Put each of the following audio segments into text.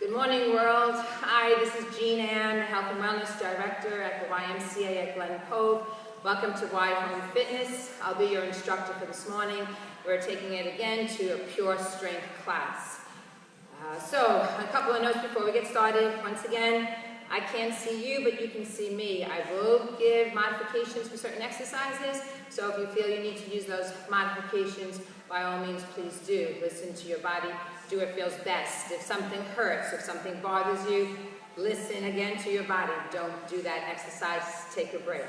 Good morning, world. Hi, this is JeanAnne, Health and Wellness Director at the YMCA at Glen Cove. Welcome to Y Home Fitness. I'll be your instructor for this morning. We're taking it again to a pure strength class. So, a couple of notes before we get started. Once again, I can't see you, but you can see me. I will give modifications for certain exercises, so if you feel you need to use those modifications, by all means, please do. Listen to your body. Do what feels best. If something hurts, if something bothers you, listen again to your body. Don't do that exercise. Take a break.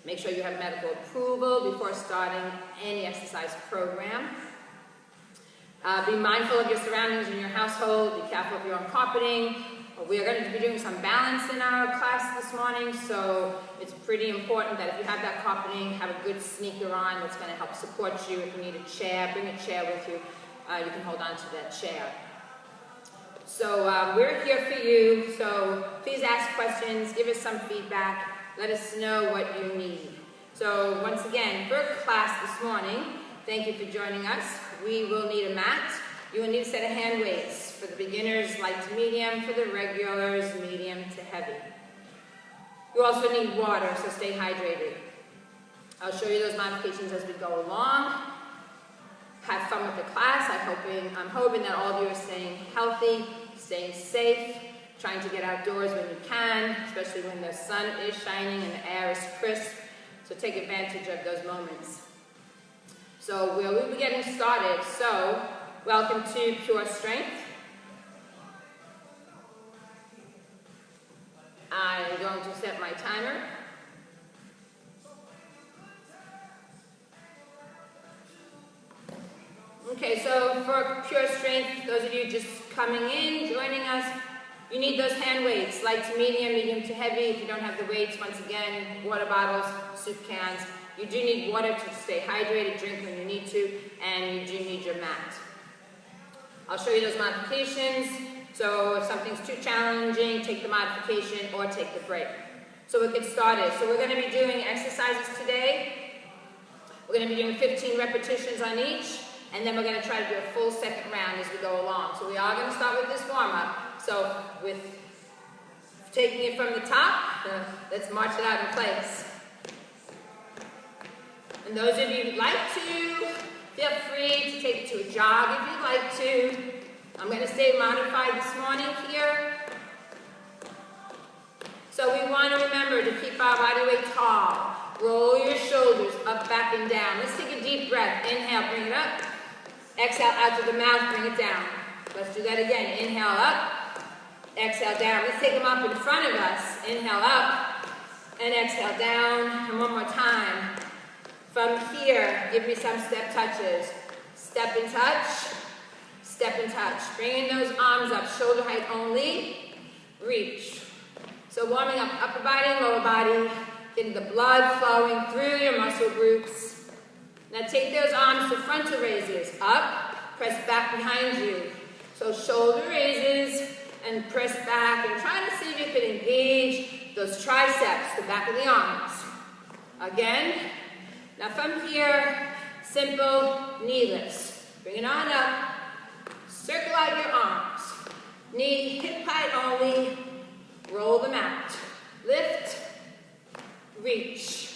Make sure you have medical approval before starting any exercise program. Be mindful of your surroundings in your household. Be careful of your own carpeting. We are going to be doing some balance in our class this morning, so it's pretty important that if you have that carpeting, have a good sneaker on that's going to help support you. If you need a chair, bring a chair with you. You can hold on to that chair. So we're here for you, so please ask questions, give us some feedback, let us know what you need. So once again, for class this morning, thank you for joining us. We will need a mat. You will need a set of hand weights. For the beginners, light to medium. For the regulars, medium to heavy. You also need water, so stay hydrated. I'll show you those modifications as we go along. Have fun with the class. I'm hoping that all of you are staying healthy, staying safe, trying to get outdoors when you can, especially when the sun is shining and the air is crisp. So take advantage of those moments. So we'll be getting started. So welcome to Pure Strength. I'm going to set my timer. Okay, so for Pure Strength, those of you just coming in, joining us, you need those hand weights, light to medium, medium to heavy. If you don't have the weights, once again, water bottles, soup cans. You do need water to stay hydrated, drink when you need to, and you do need your mat. I'll show you those modifications. So if something's too challenging, take the modification or take the break. So we'll get started. So we're going to be doing exercises today. We're going to be doing 15 repetitions on each. And then we're going to try to do a full second round as we go along. So we are going to start with this warm-up. So with taking it from the top, let's march it out in place. And those of you who'd like to, feel free to take it to a jog if you'd like to. I'm going to stay modified this morning here. So we want to remember to keep our body weight tall. Roll your shoulders up, back, and down. Let's take a deep breath. Inhale, bring it up. Exhale out through the mouth, bring it down. Let's do that again. Inhale up, exhale down. Let's take them up in front of us. Inhale up, and exhale down. And one more time. From here, give me some step touches. Step and touch, step and touch. Bringing those arms up, shoulder height only. Reach. So warming up upper body and lower body, getting the blood flowing through your muscle groups. Now take those arms to frontal raises. Up, press back behind you. So shoulder raises and press back and try to see if you can engage those triceps, the back of the arms. Again. Now from here, simple knee lifts. Bring it on up. Circle out your arms. Knee hip height only. Roll them out. Lift. Reach.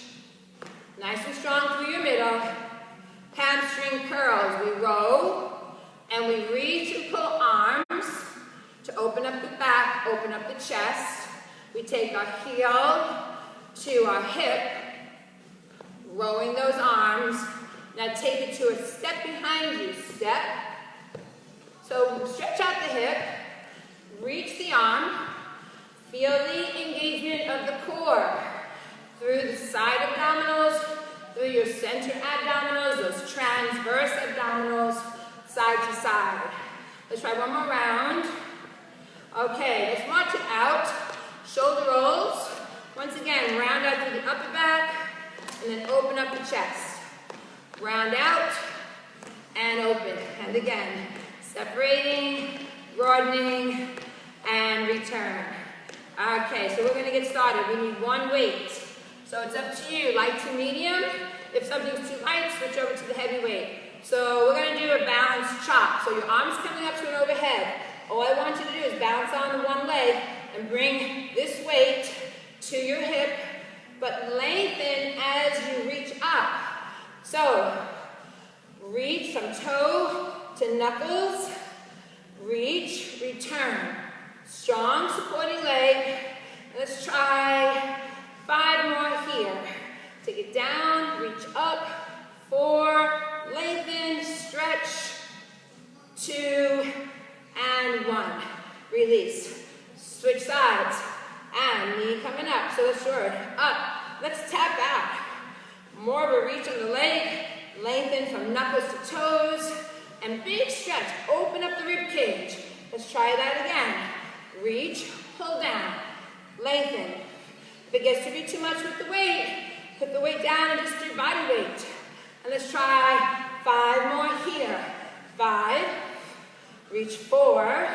Nice and strong through your middle. Hamstring curls. We roll and we reach and pull arms to open up the back, open up the chest. We take our heel to our hip, rowing those arms. Now take it to a step behind you. Step. So stretch out the hip, reach the arm, feel the engagement of the core through the side abdominals, through your center abdominals, those transverse abdominals, side to side. Let's try one more round. Okay, let's march it out. Shoulder rolls. Once again, round out through the upper back, and then open up the chest. Round out, and open. And again, separating, broadening, and return. Okay, so we're going to get started. We need one weight. So it's up to you, light to medium. If something's too light, switch over to the heavy weight. So we're going to do a balanced chop. So your arms coming up to an overhead. all I want you to do is balance on the one leg and bring this weight to your hip, but lengthen as you reach up. So, reach from toe to knuckles, reach, return. Strong supporting leg. Let's try 5 more here. Take it down, reach up, 4, lengthen, stretch, 2, and 1. Release. Switch sides. And knee coming up. So let's short. Up. Let's tap out. More of a reach on the leg. Lengthen from knuckles to toes. And big stretch. Open up the rib cage. Let's try that again. Reach, pull down. Lengthen. If it gets to be too much with the weight, put the weight down and just do body weight. And let's try 5 more here. 5. Reach 4,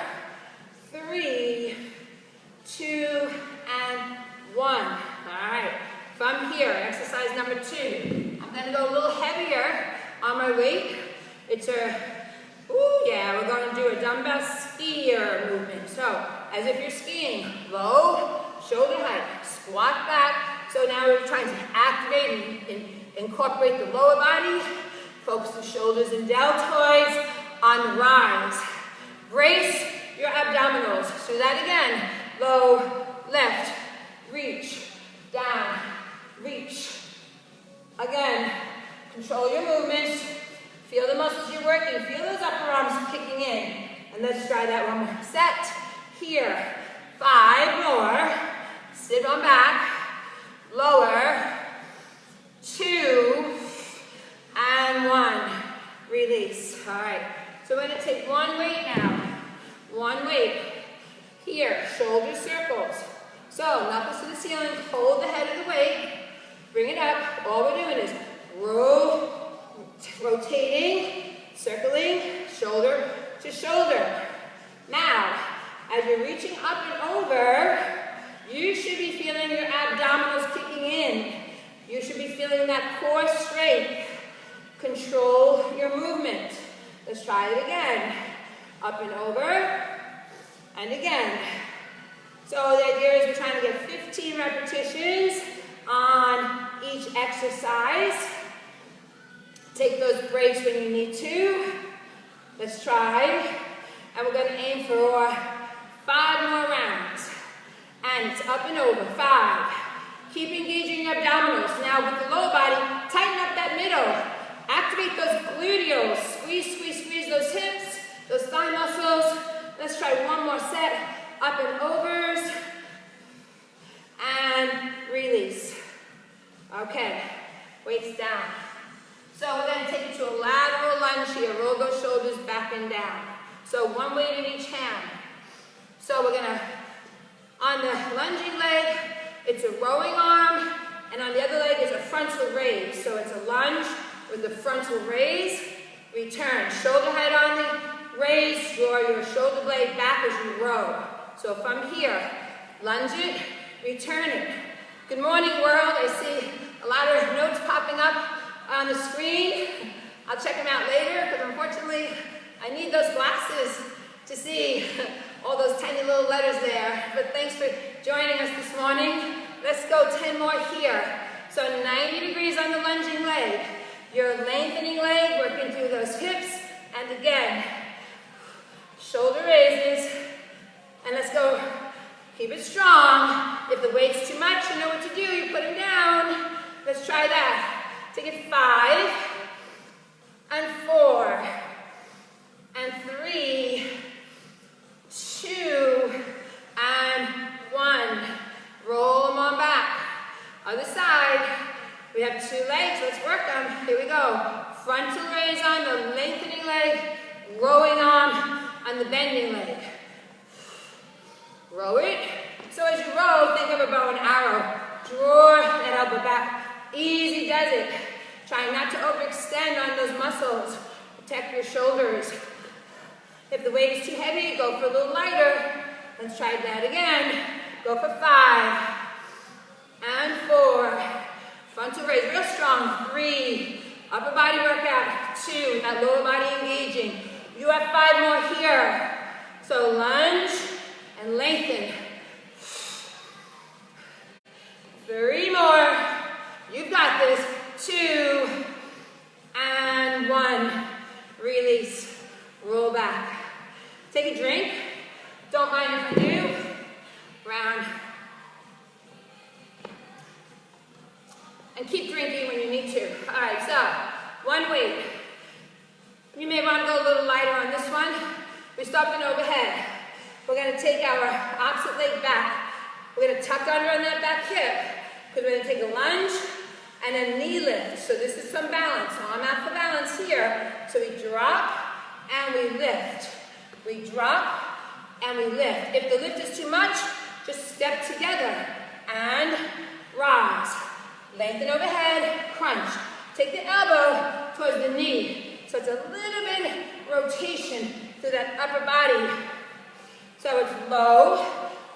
3, 2, and 1. All right. From here, exercise number 2. I'm going to go a little heavier on my weight. It's a, we're going to do a dumbbell skier movement. So, as if you're skiing, low, shoulder height, squat back. So now we're trying to activate and incorporate the lower body. Focus the shoulders and deltoids on the rise. Brace your abdominals. So that again, low, left, reach, down, reach. Again, control your movements. Feel the muscles you're working. Feel those upper arms kicking in. And let's try that one more. Set. Here. 5 more. Sit on back. Lower. 2. And 1. Release. All right. So we're going to take one weight now. One weight. Here. Shoulder circles. So knuckles to the ceiling. Hold the head of the weight. Bring it up. All we're doing is rotating, circling, shoulder to shoulder. Now, as you're reaching up and over, you should be feeling your abdominals kicking in. You should be feeling that core strength. Control your movement. Let's try it again. Up and over, and again. So the idea is we're trying to get 15 repetitions on each exercise. Take those breaks when you need to. Let's try. And we're going to aim for 5 more rounds. And it's up and over. 5. Keep engaging your abdominals. Now with the lower body, tighten up that middle. Activate those gluteals. Squeeze, squeeze, squeeze those hips, those thigh muscles. Let's try one more set. Up and overs. And release. Okay. Weights down. So we're going to take it to a lateral lunge here. Roll those shoulders back and down. So one weight in each hand. So we're going to, on the lunging leg, it's a rowing arm, and on the other leg is a frontal raise. So it's a lunge with the frontal raise. Return. Shoulder height on the raise. Draw your shoulder blade back as you row. So from here, lunge it, return it. Good morning, world. I see a lot of notes popping up on the screen. I'll check them out later, because unfortunately, I need those glasses to see all those tiny little letters there. But thanks for joining us this morning. Let's go 10 more here. So 90 degrees on the lunging leg. Your lengthening leg, working through those hips. And again, shoulder raises. And let's go. Keep it strong. If the weight's too much, you know what to do. You put them down. Let's try that. Take it 5, and 4, and 3, 2, and 1. Roll them on back. Other side. We have 2 legs. Let's work them. Here we go. Frontal raise on the lengthening leg. Rowing arm on the bending leg. Row it. So as you row, think of a bow and arrow. Draw that elbow back. Easy does it. Try not to overextend on those muscles. Protect your shoulders. If the weight is too heavy, go for a little lighter. Let's try that again. Go for 5 and 4. Frontal raise, real strong. 3. Upper body workout. 2. That lower body engaging. You have 5 more here. So lunge and lengthen. 3 more. You've got this. 2 and 1. Release. Roll back. Take a drink. Don't mind if I do. Round. And keep drinking when you need to. All right, so 1 weight. You may want to go a little lighter on this one. We start with an overhead. We're going to take our opposite leg back. We're going to tuck under on that back hip because we're going to take a lunge and a knee lift. So this is some balance. So I'm out for balance here. So we drop and we lift. We drop and we lift. If the lift is too much, just step together and rise. Lengthen overhead, crunch. Take the elbow towards the knee. So it's a little bit rotation through that upper body. So it's low,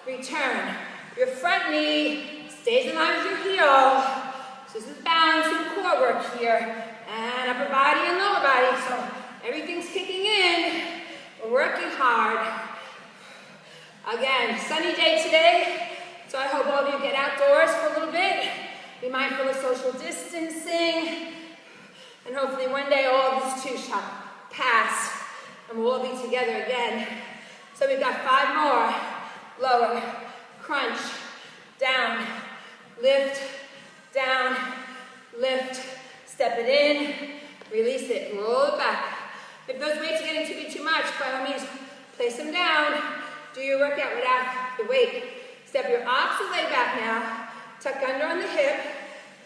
return. Your front knee stays in line with your heel. So this is balance and core work here. And upper body and lower body. So everything's kicking in. We're working hard. Again, sunny day today. So I hope all of you get outdoors for a little bit. Be mindful of social distancing. And hopefully one day all of this too shall pass. And we'll all be together again. So we've got 5 more. Lower, crunch, down, lift, down, lift, step it in, release it, roll it back. If those weights are getting to be too much, by all means, place them down. Do your workout without the weight. Step your opposite leg back now. Tuck under on the hip.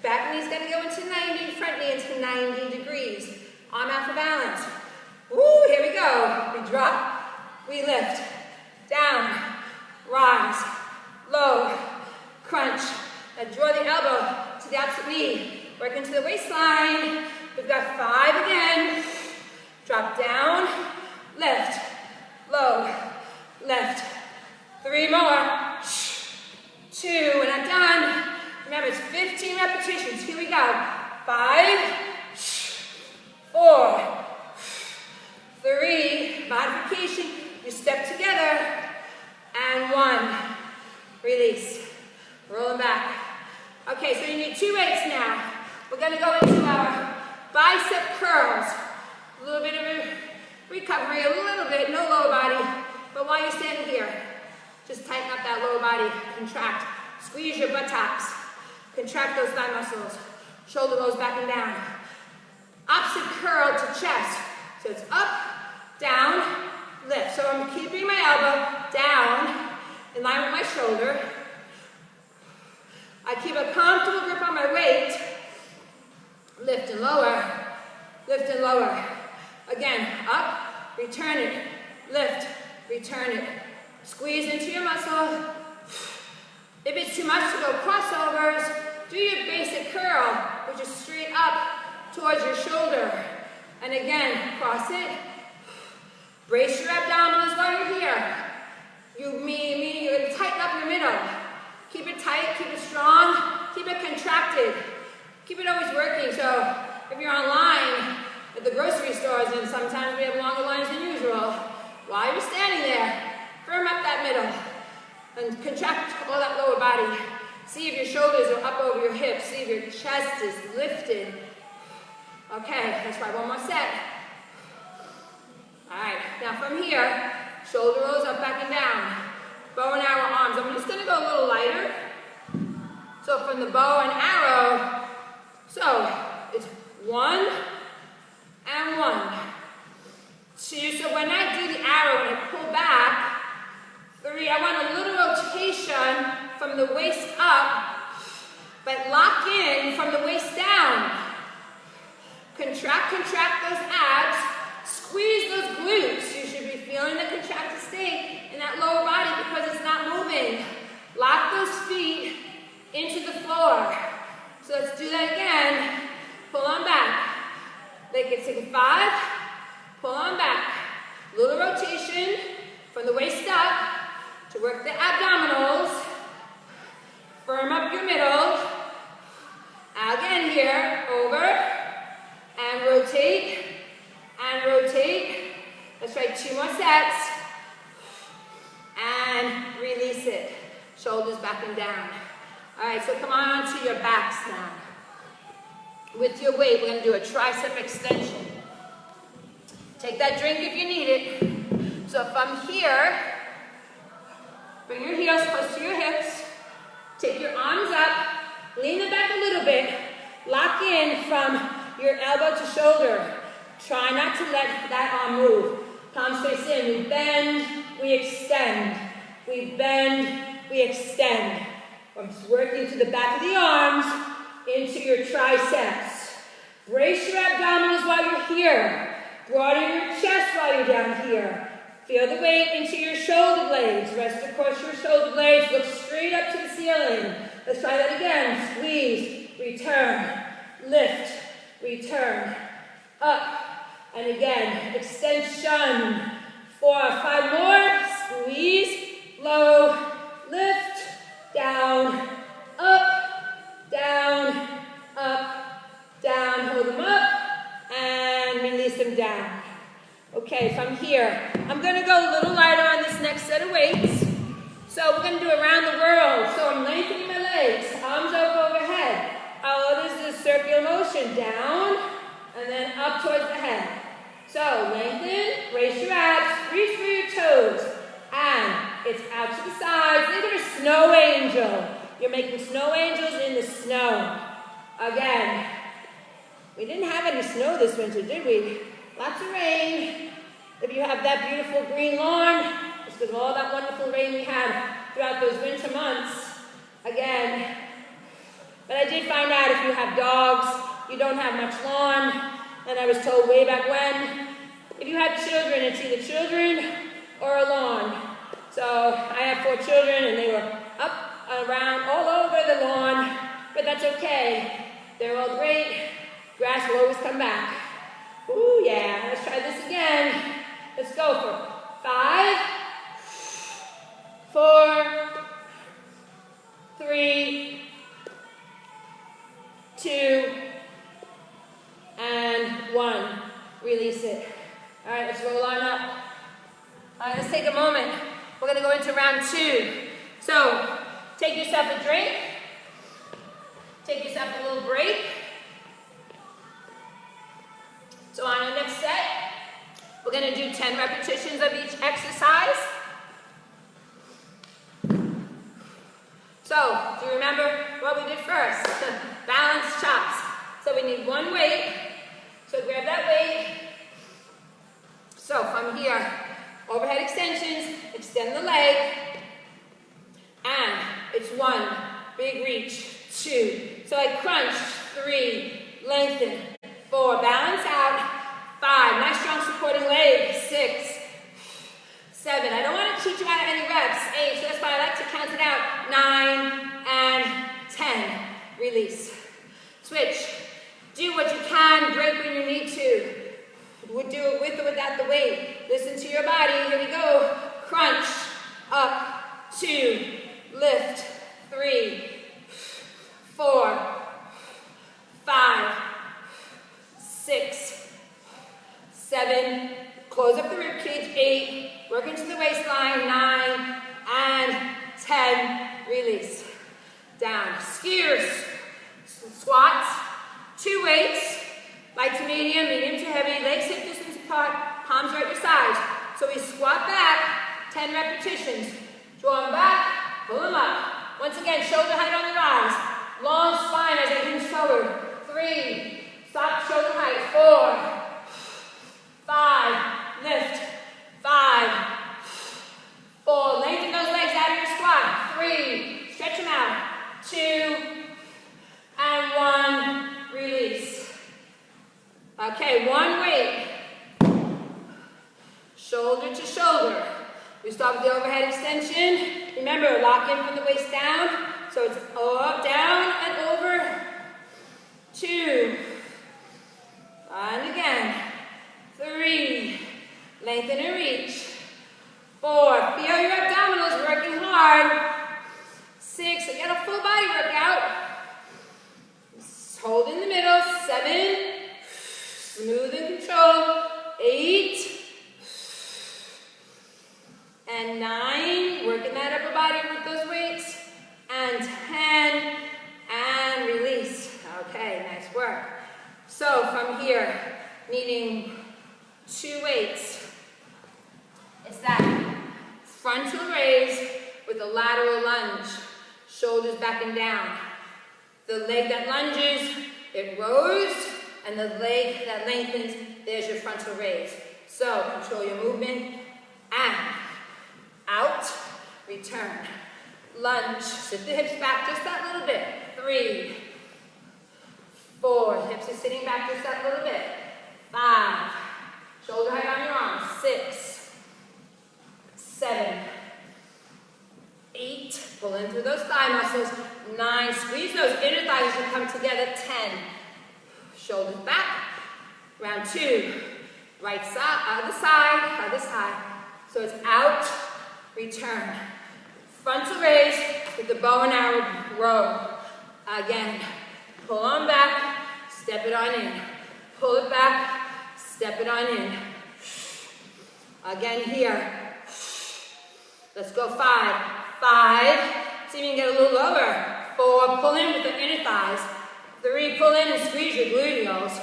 Back knee's gonna go into 90, front knee into 90 degrees. Arm out for balance. Woo, here we go. We drop, we lift, down, rise, low, crunch. Now draw the elbow to the opposite knee. Work into the waistline. We've got 5 again. Drop down, lift, low, lift. 3 more. 2, we're not done. Remember, it's 15 repetitions. Here we go. 5, 4, 3, modification. You step together, and 1. Release. Roll them back. Okay, so you need 2 weights now. We're going to go into our bicep curls. A little bit of a recovery, a little bit, no lower body. But while you're standing here, just tighten up that lower body, contract. Squeeze your buttocks. Contract those thigh muscles. Shoulder goes back and down. Opposite curl to chest. So it's up, down, lift. So I'm keeping my elbow down in line with my shoulder. I keep a comfortable grip on my weight. Lift and lower. Lift and lower. Again, up, return it. Lift, return it. Squeeze into your muscle. If it's too much to go crossovers, do your basic curl, which is straight up towards your shoulder. And again, cross it. Brace your abdominals while you're here. You're going to tighten up your middle. Keep it tight, keep it strong, keep it contracted. Keep it always working. So if you're online at the grocery stores, and sometimes we have longer lines than usual, while you're standing there, firm up that middle and contract all that lower body. See if your shoulders are up over your hips. See if your chest is lifted. Okay, let's try 1 more set. All right, now from here, shoulder rolls up, back and down. Bow and arrow arms. I'm just going to go a little lighter. So from the bow and arrow, so it's 1 and 1. 2, so when I do the arrow and I pull back, 3, I want a little rotation from the waist up, but lock in from the waist down. Contract those abs, squeeze those glutes. You should be feeling the contracted state in that lower body because it's not moving. Lock those feet into the floor. So let's do that again. Pull on back. Take it 5, pull on back. Little rotation from the waist up to work the abdominals. Firm up your middle. Again here, over, and rotate, and rotate. Let's try 2 more sets. it. Shoulders back and down. All right, so come on to your backs now. With your weight, we're going to do a tricep extension. Take that drink if you need it. So if I'm here, bring your heels close to your hips. Take your arms up. Lean them back a little bit. Lock in from your elbow to shoulder. Try not to let that arm move. Palms face in. We bend, we extend. We bend, we extend. I'm just working to the back of the arms, into your triceps. Brace your abdominals while you're here. Broaden your chest while you're down here. Feel the weight into your shoulder blades. Rest across your shoulder blades. Look straight up to the ceiling. Let's try that again. Squeeze, return, lift, return, up, and again, extension. 4, 5 more. Squeeze, low, lift, down, up, down, up, down. Hold them up, and release them down. Okay, if I'm here, I'm going to go a little lighter on this next set of weights. So we're going to do around the world. So I'm lengthening my legs, arms up overhead. This is a circular motion, down, and then up towards the head. So lengthen, brace your abs, reach for your toes, and it's out to the sides. Think of a snow angel. You're making snow angels in the snow. Again, we didn't have any snow this winter, did we? Lots of rain. If you have that beautiful green lawn, it's because of all that wonderful rain we had throughout those winter months. Again, but I did find out if you have dogs, you don't have much lawn. And I was told way back when, if you have children, it's either children or a lawn. So I have 4 children, and they were up, around, all over the lawn. But that's okay. They're all great. Grass will always come back. Ooh, yeah. Let's try this again. Let's go for 5, 4, 3, 2, and 1. Release it. All right, let's roll on up. All right, let's take a moment. We're going to go into round 2. So, take yourself a drink. Take yourself a little break. So on our next set, we're going to do 10 repetitions of each exercise. So, do you remember what we did first? Balance chops. So we need one weight. So grab that weight. So from here, overhead extensions, extend the leg. And it's 1, big reach, 2. So I crunch, 3, lengthen, 4, balance out, 5, nice strong supporting leg, 6, 7. I don't want to cheat you out of any reps, 8, so that's why I like to count it out, 9, and 10. Release. Switch. Do what you can, break when you need to. We'll do it with or without the weight. Listen to your body. Here we go. Crunch. Up. 2. Lift. 3. 4. 5. 6. 7. Close up the rib cage. 8. Work into the waistline. 9. And 10. Release. Down. Skiers. Squats. 2 weights, light to medium, medium to heavy, legs hip distance apart, palms right at your sides. So we squat back, 10 repetitions. Draw them back, pull them up. Once again, shoulder height on the rise. Long spine as I hinge forward. 3, stop shoulder height. 4, 5, lift. 5, 4, lengthen those legs out of your squat. 3, stretch them out. 2, and 1. Release. Okay, 1 weight. Shoulder to shoulder. We start with the overhead extension. Remember, lock in from the waist down. So it's up, down, and over. 2. And again. 3. Lengthen and reach. 4. Feel your abdominals working hard. 6. Get a full body workout. Hold in the middle. 7. Smooth and control. 8. And 9. Working that upper body with So from here, needing 2 weights. It's that frontal raise with a lateral lunge. Shoulders back and down. The leg that lunges, it rose, and the leg that lengthens, there's your frontal raise. So control your movement, and out, return. Lunge, sit the hips back just that little bit. 3, 4, hips are sitting back just that little bit. 5, shoulder height on your arms. 6, 7, 8, pull in through those thigh muscles. 9, squeeze those inner thighs to come together. 10, shoulders back. Round 2, right side, other side, other side. So it's out, return. Frontal raise with the bow and arrow row. Again, pull on back, step it on in. Pull it back, step it on in. Again here. Let's go 5. 5. See if you can get a little lower. 4, pull in with the inner thighs. 3, pull in and squeeze your gluteals.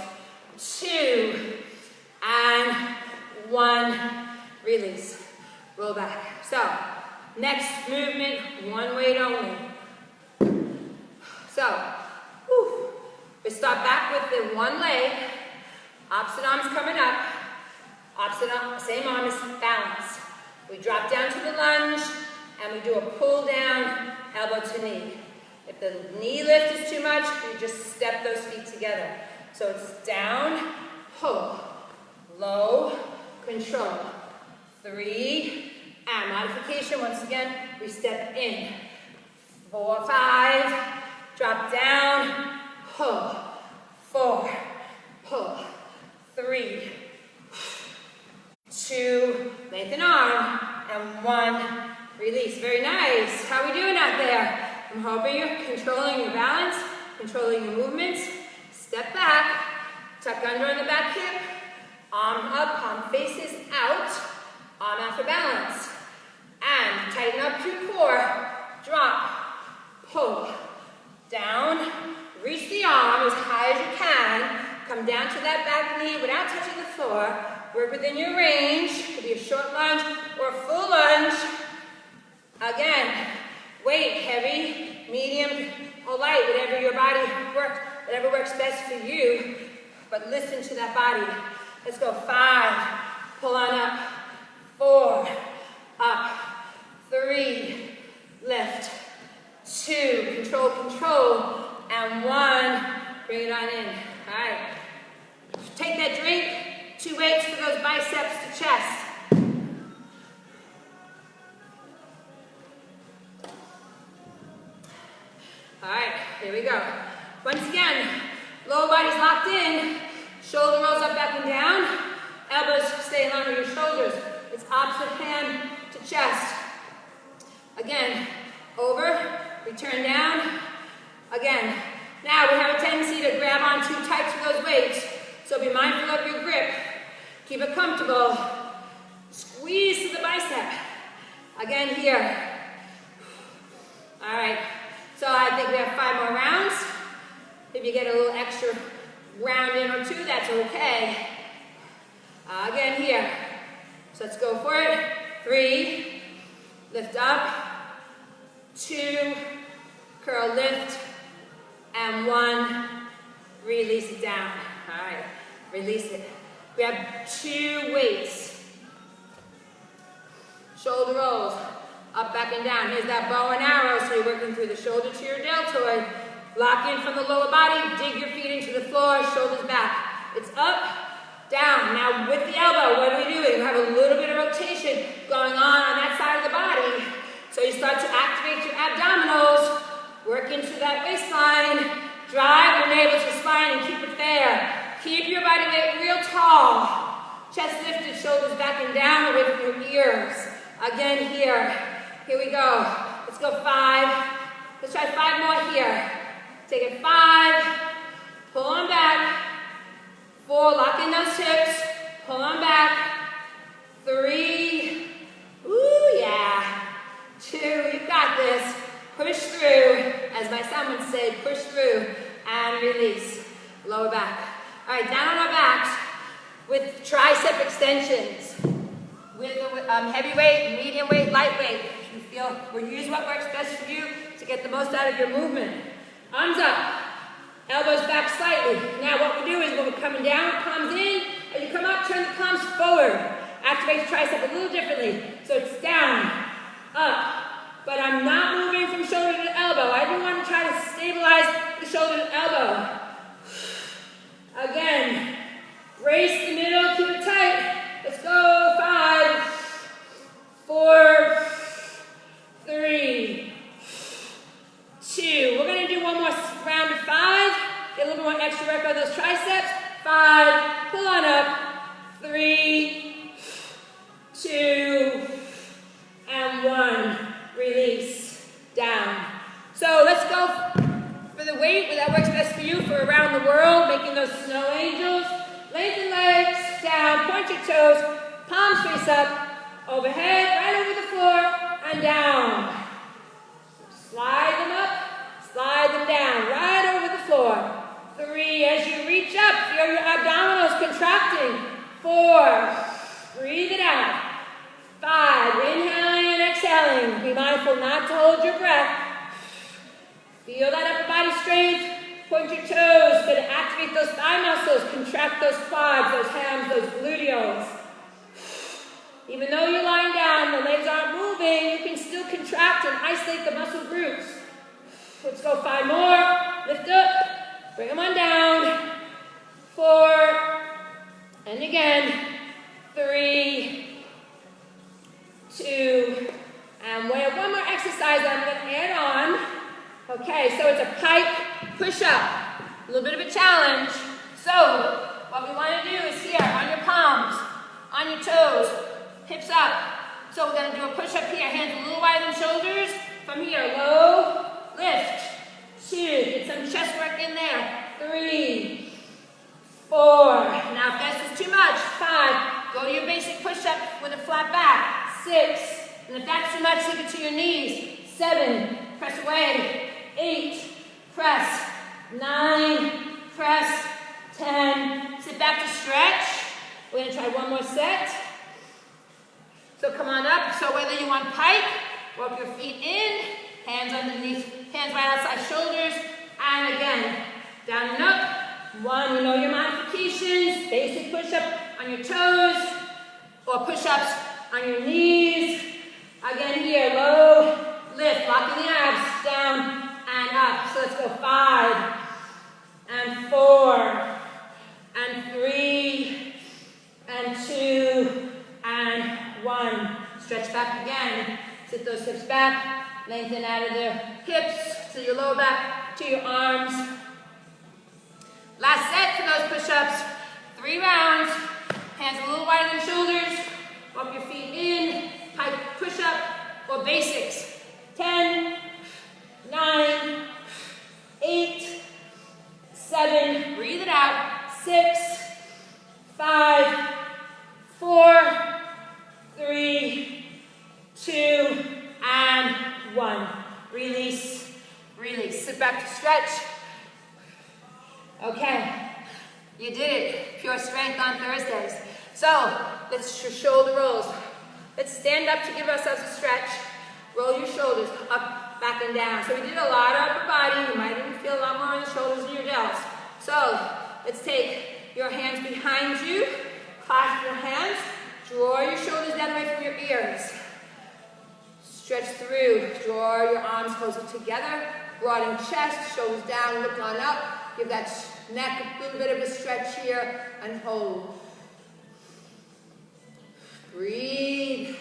2, and 1, release. Roll back. So, next movement, 1 weight only. So, we start back with the 1 leg. Opposite arm's coming up. Opposite arm, same arm is balance. We drop down to the lunge, and we do a pull down, elbow to knee. If the knee lift is too much, you just step those feet together. So it's down, pull, low, control. 3, and modification, once again, we step in. 4, 5, drop down, pull. 4, pull. 3, 2, lengthen arm, and 1, release. Very nice. How are we doing out there? I'm hoping you're controlling your balance, controlling your movements. Step back, tuck under on the back hip, arm up, palm faces out, arm out for balance. And tighten up your core, drop, pull, down, reach the arm as high as you can, come down to that back knee without touching the floor, work within your range, could be a short lunge or a full lunge. Again, weight, heavy, medium, or light, whatever your body works, whatever works best for you, but listen to that body. Let's go. 5, pull on up. 4, up. 3, lift. 2, control, control, and 1, bring it on in. All right. Take that drink. 2 weights for those biceps to chest. All right, here we go. Once again, lower body's locked in. Shoulder rolls up, back and down. Elbows stay in line with your shoulders. It's opposite hand to chest. Again, over, return down. Again. Now we have a tendency to grab on too tight to those weights, so be mindful of your grip. Keep it comfortable. Squeeze to the bicep. Again here. All right. So I think we have 5 more rounds. If you get a little extra round in or 2, that's okay. Again here. So let's go for it. 3, lift up. 2, curl, lift. And 1, release it down. All right, release it. We have 2 weights. Shoulder rolls. Up, back, and down. Here's that bow and arrow, so you're working through the shoulder to your deltoid. Lock in from the lower body, dig your feet into the floor, shoulders back. It's up, down. Now with the elbow, what are we doing? We have a little bit of rotation going on that side of the body. So you start to activate your abdominals, work into that waistline, drive your navel to spine and keep it there. Keep your body weight real tall. Chest lifted, shoulders back and down, away from your ears. Again here. Here we go. Let's go 5. Let's try 5 more here. Take it 5. Pull on back. 4. Lock in those hips. Pull on back. 3. Ooh, yeah. 2. You've got this. Push through. As my son would say, push through and release. Lower back. All extensions with the heavy weight, medium weight, light weight. You feel, or use what works best for you to get the most out of your movement. Arms up, elbows back slightly. Now what we do is when we're coming down, palms in, as you come up, turn the palms forward. Activate the tricep a little differently. So it's down, up, but I'm not moving from shoulder to elbow. I do want to try to stabilize the shoulder to elbow. Again, brace the middle, keep it tight. Let's go, 5, 4, 3, 2. We're going to do one more round of 5. Get a little more extra work on those triceps. 5, pull on up. 3, 2, and 1. Release, down. So let's go for the weight that works best for you for around the world, making those snow angels. Lengthen legs, down, point your toes, palms face up, overhead, right over the floor, and down. Slide them up, slide them down, right over the floor. 3, as you reach up, feel your abdominals contracting. 4, breathe it out. 5, inhaling and exhaling. Be mindful not to hold your breath. Feel that upper body strength. Point your toes. Going to activate those thigh muscles. Contract those quads, those hams, those gluteals. Even though you're lying down, the legs aren't moving, you can still contract and isolate the muscle groups. Let's go 5 more. Lift up. Bring them on down. 4. And again. 3. 2. And we have one more exercise that I'm going to add on. Okay, so it's a pike push-up. A little bit of a challenge. So, what we want to do is here, on your palms, on your toes, hips up. So we're going to do a push-up here, hands a little wider than shoulders. From here, low, lift. 2, get some chest work in there. 3, 4. Now if this is too much, 5. Go to your basic push-up with a flat back. 6. And if that's too much, take it to your knees. 7. Press away. 8. Press. 9. Press. 10. Sit back to stretch. We're going to try one more set. So come on up. So whether you want pike, walk your feet in, hands underneath, hands right outside shoulders, and again, down and up. 1, you know your modifications, basic push-up on your toes, or push-ups on your knees. Again here, low, lift, locking the abs, down and up. So let's go 5, and 4, and 3, and 2, and 1. Stretch back again. Sit those hips back. Lengthen out of the hips to your lower back, to your arms. Last set for those push-ups. 3 rounds. Hands a little wider than shoulders. Walk your feet in. Pike push-up or basics. 10, 9, 8, 7. Breathe it out. 6, 5, 4, 3, 2, and 1. Release, release. Sit back to stretch. Okay, you did it. Pure strength on Thursdays. So, let's your shoulder rolls. Let's stand up to give ourselves a stretch. Roll your shoulders up, back, and down. So we did a lot of upper body. You might even feel a lot more in the shoulders and your delts. So, let's take your hands behind you. Clasp your hands. Draw your shoulders down away from your ears. Stretch through. Draw your arms closer together. Broaden chest, shoulders down, look on up. Give that neck a little bit of a stretch here and hold. Breathe.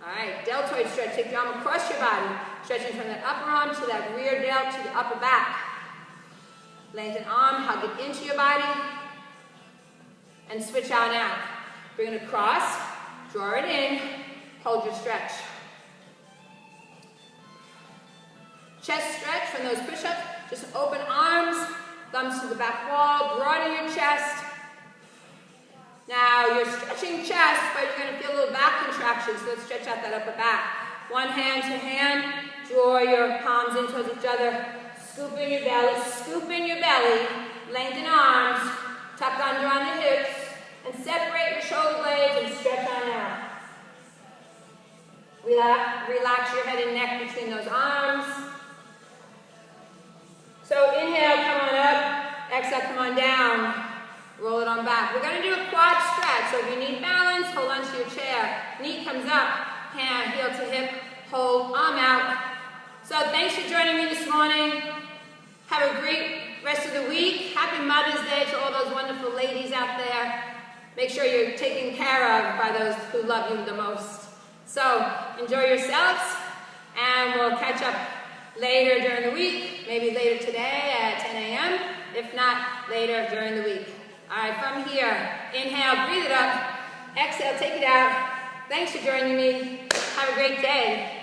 All right, deltoid stretch. Take your arm across your body. Stretching from that upper arm to that rear delt to the upper back. Lengthen arm, hug it into your body. And switch out and out. Bring it across, draw it in, hold your stretch. Chest stretch from those push-ups. Just open arms, thumbs to the back wall, broaden your chest. Now you're stretching chest, but you're going to feel a little back contraction, so let's stretch out that upper back. One hand to hand, draw your palms in towards each other. Scoop in your belly, lengthen arms, tuck under on the hips. And separate your shoulder blades and stretch on out. Relax your head and neck between those arms. So inhale, come on up. Exhale, come on down. Roll it on back. We're going to do a quad stretch. So if you need balance, hold on to your chair. Knee comes up, hand, heel to hip, hold, arm out. So thanks for joining me this morning. Have a great rest of the week. Happy Mother's Day to all those wonderful ladies out there. Make sure you're taken care of by those who love you the most. So enjoy yourselves, and we'll catch up later during the week, maybe later today at 10 a.m., if not later during the week. All right, from here, inhale, breathe it up. Exhale, take it out. Thanks for joining me. Have a great day.